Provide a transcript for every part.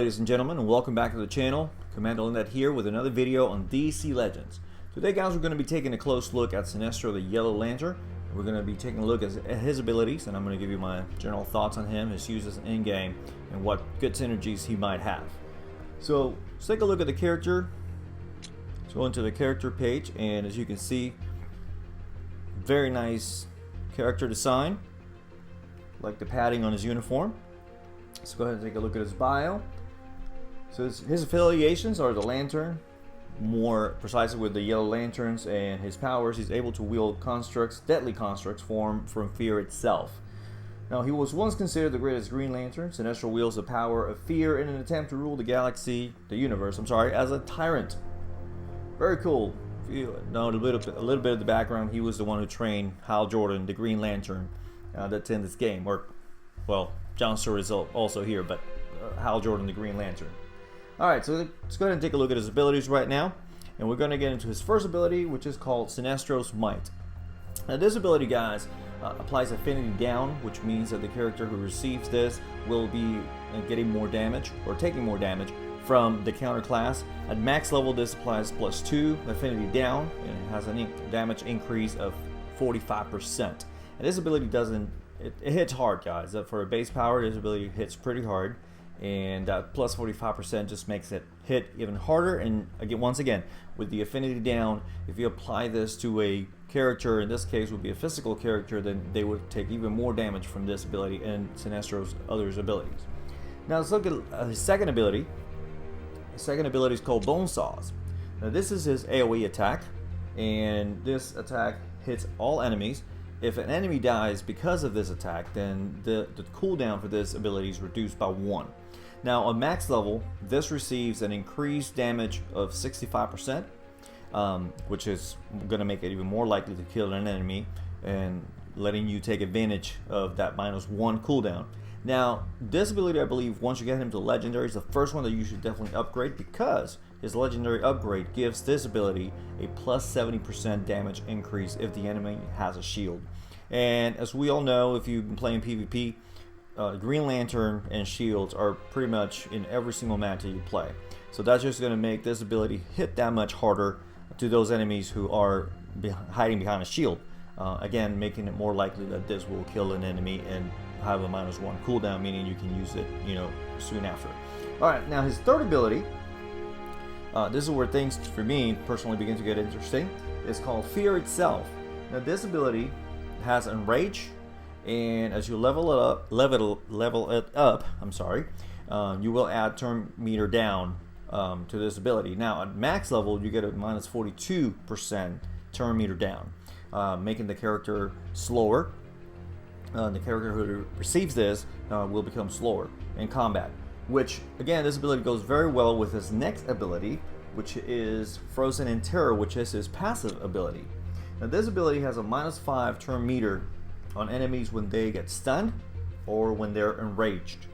ladies and gentlemen, and welcome back to the channel. Commander Lynette here with another video on DC Legends. Today, guys, we're going to be taking a close look at Sinestro the Yellow Lantern. We're going to be taking a look at his abilities, and I'm going to give you my general thoughts on him, his uses in-game, and what good synergies he might have. So, let's take a look at the character. Let's go into the character page, and as you can see, very nice character design. Like the padding on his uniform. Let's go ahead and take a look at his bio. So his affiliations are the Lantern, more precisely with the Yellow Lanterns, and his powers, he's able to wield constructs, deadly constructs formed from fear itself. Now, he was once considered the greatest Green Lantern. Sinestro wields the power of fear in an attempt to rule the universe, as a tyrant. Very cool. If you know a little bit of the background, he was the one who trained Hal Jordan, the Green Lantern, that's in this game. Or, well, John Stewart is also here, but Hal Jordan, the Green Lantern. Alright, so let's go ahead and take a look at his abilities right now. And we're going to get into his first ability, which is called Sinestro's Might. Now, this ability, guys, applies Affinity down, which means that the character who receives this will be getting more damage, or taking more damage, from the counter class. At max level, this applies +2 Affinity down, and it has a damage increase of 45%. And this ability doesn't, it hits hard, guys. For a base power, this ability hits pretty hard, and that plus 45% just makes it hit even harder. And again, once again, with the Affinity down, if you apply this to a character, in this case would be a physical character, then they would take even more damage from this ability and Sinestro's other abilities. Now let's look at his second ability. His second ability is called Bone Saws. Now this is his AoE attack, and this attack hits all enemies. If an enemy dies because of this attack, then the cooldown for this ability is reduced by 1. Now on max level, this receives an increased damage of 65%, which is going to make it even more likely to kill an enemy and letting you take advantage of that -1 cooldown. Now this ability, I believe, once you get him to legendary, is the first one that you should definitely upgrade, because his legendary upgrade gives this ability a +70% damage increase if the enemy has a shield. And as we all know, if you've been playing PvP, Green Lantern and shields are pretty much in every single match that you play. So that's just going to make this ability hit that much harder to those enemies who are hiding behind a shield. Again, making it more likely that this will kill an enemy and have a -1 cooldown, meaning you can use it, soon after. Alright, now his third ability, this is where things, for me, personally begin to get interesting. It's called Fear Itself. Now this ability has Enrage, and as you level it up, you will add turn meter down to this ability. Now at max level, you get a -42% turn meter down, making the character slower. The character who receives this will become slower in combat, which again, this ability goes very well with his next ability, which is Frozen in Terror, which is his passive ability. Now this ability has a -5 turn meter on enemies when they get stunned or when they're enraged,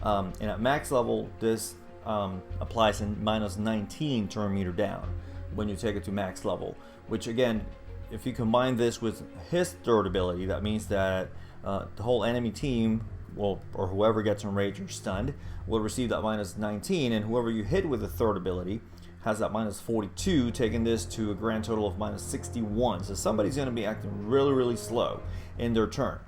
and at max level this applies in -19 turn meter down when you take it to max level, which again, if you combine this with his third ability, that means that the whole enemy team, or whoever gets enraged or stunned, will receive that -19, and whoever you hit with the third ability has that -42, taking this to a grand total of -61. So somebody's going to be acting really slow in their turn.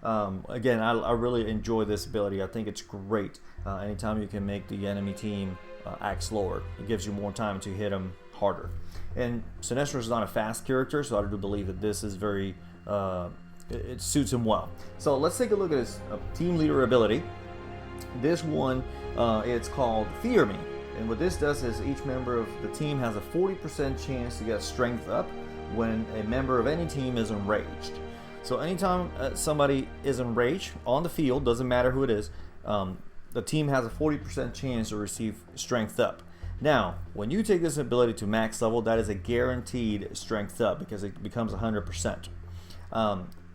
Again, I really enjoy this ability. I think it's great. Anytime you can make the enemy team act slower, it gives you more time to hit them harder. And Sinestro is not a fast character, so I do believe that this is very it suits him well. So let's take a look at his team leader ability. This one, it's called Fear Me. And what this does is each member of the team has a 40% chance to get strength up when a member of any team is enraged. So anytime somebody is enraged on the field, doesn't matter who it is, the team has a 40% chance to receive strength up. Now, when you take this ability to max level, that is a guaranteed strength up, because it becomes 100%.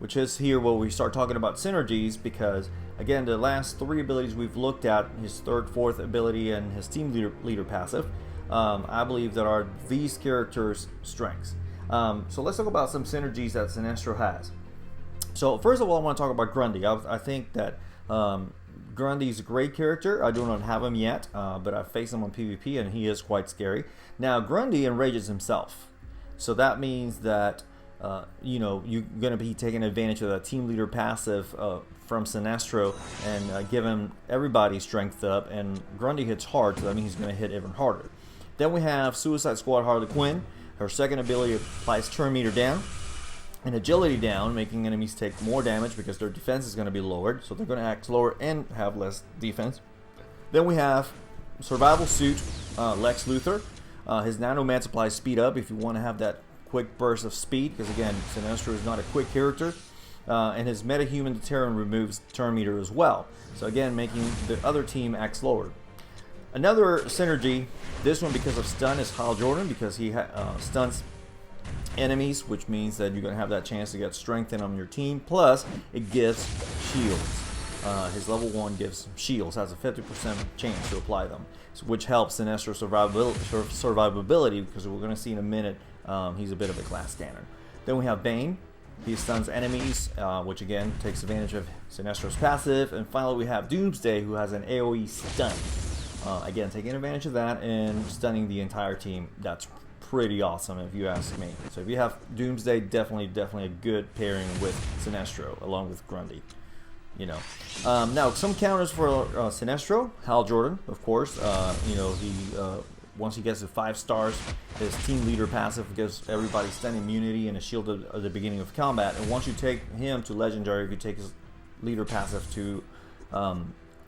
Which is here where we start talking about synergies, because again, the last 3 abilities we've looked at, his third, fourth ability, and his team leader passive, I believe that are these characters' strengths. So let's talk about some synergies that Sinestro has. So first of all, I want to talk about Grundy. I think that Grundy's a great character. I do not have him yet, but I've faced him on PvP and he is quite scary. Now Grundy enrages himself, so that means that you know, you're going to be taking advantage of that team leader passive from Sinestro and giving everybody strength up, and Grundy hits hard, so that means he's going to hit even harder. Then we have Suicide Squad Harley Quinn. Her second ability applies turn meter down and agility down, making enemies take more damage because their defense is going to be lowered, so they're going to act slower and have less defense. Then we have Survival Suit Lex Luthor. His Nano-meds applies speed up if you want to have that quick burst of speed, because again, Sinestro is not a quick character. And his Metahuman Deterrent removes turn meter as well, so again making the other team act slower. Another synergy, this one because of stun, is Hal Jordan, because he stuns enemies, which means that you're going to have that chance to get strength in on your team, plus it gives shields. His level 1 gives shields, has a 50% chance to apply them, which helps Sinestro's survivability, because we're going to see in a minute he's a bit of a glass cannon. Then we have Bane. He stuns enemies, which again takes advantage of Sinestro's passive. And finally we have Doomsday, who has an AoE stun. Again, taking advantage of that and stunning the entire team. That's pretty awesome if you ask me. So if you have Doomsday, definitely a good pairing with Sinestro along with Grundy. You know, now some counters for Sinestro. Hal Jordan, of course. You know, he once he gets to 5 stars, his team leader passive gives everybody stun immunity and a shield at the beginning of combat. And once you take him to legendary, if you take his leader passive to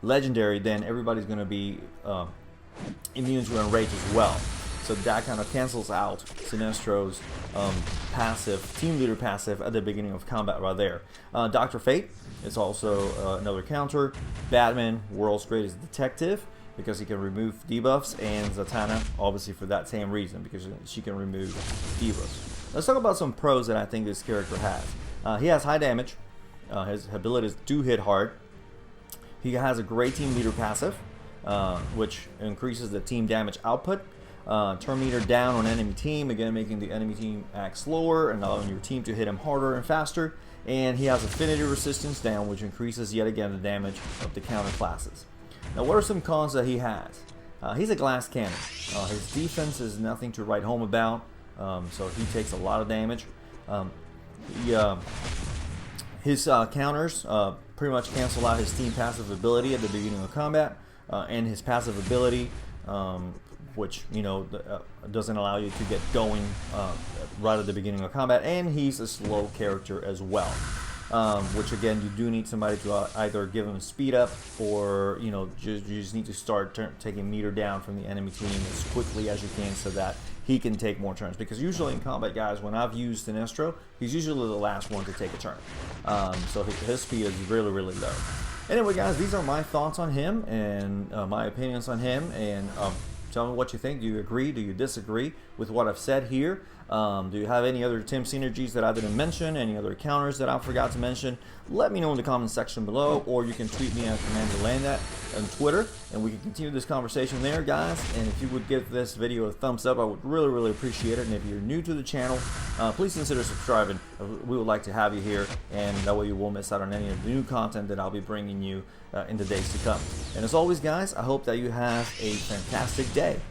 legendary, then everybody's going to be immune to enrage as well. So that kind of cancels out Sinestro's passive, team leader passive at the beginning of combat right there. Dr. Fate is also another counter. Batman, world's greatest detective, because he can remove debuffs, and Zatanna, obviously for that same reason, because she can remove debuffs. Let's talk about some pros that I think this character has. He has high damage. His abilities do hit hard. He has a great team leader passive, which increases the team damage output. Turn meter down on enemy team, again making the enemy team act slower and allowing your team to hit him harder and faster. And he has affinity resistance down, which increases yet again the damage of the counter classes. Now, what are some cons that he has? He's a glass cannon. His defense is nothing to write home about, so he takes a lot of damage. His counters pretty much cancel out his team passive ability at the beginning of combat, and his passive ability, which, you know, doesn't allow you to get going right at the beginning of combat. And he's a slow character as well, which again, you do need somebody to either give him speed up, or you know, you just need to start taking meter down from the enemy team as quickly as you can, so that he can take more turns. Because usually in combat, guys, when I've used Sinestro, he's usually the last one to take a turn, so his speed is really low. Anyway, guys, these are my thoughts on him and my opinions on him, and tell me what you think. Do you agree? Do you disagree with what I've said here? Do you have any other Tim synergies that I didn't mention? Any other counters that I forgot to mention? Let me know in the comment section below, or you can tweet me at CommanderLandThat on Twitter, and we can continue this conversation there, guys. And if you would give this video a thumbs up, I would really appreciate it. And if you're new to the channel, please consider subscribing. We would like to have you here, and that way you won't miss out on any of the new content that I'll be bringing you in the days to come. And as always, guys, I hope that you have a fantastic day.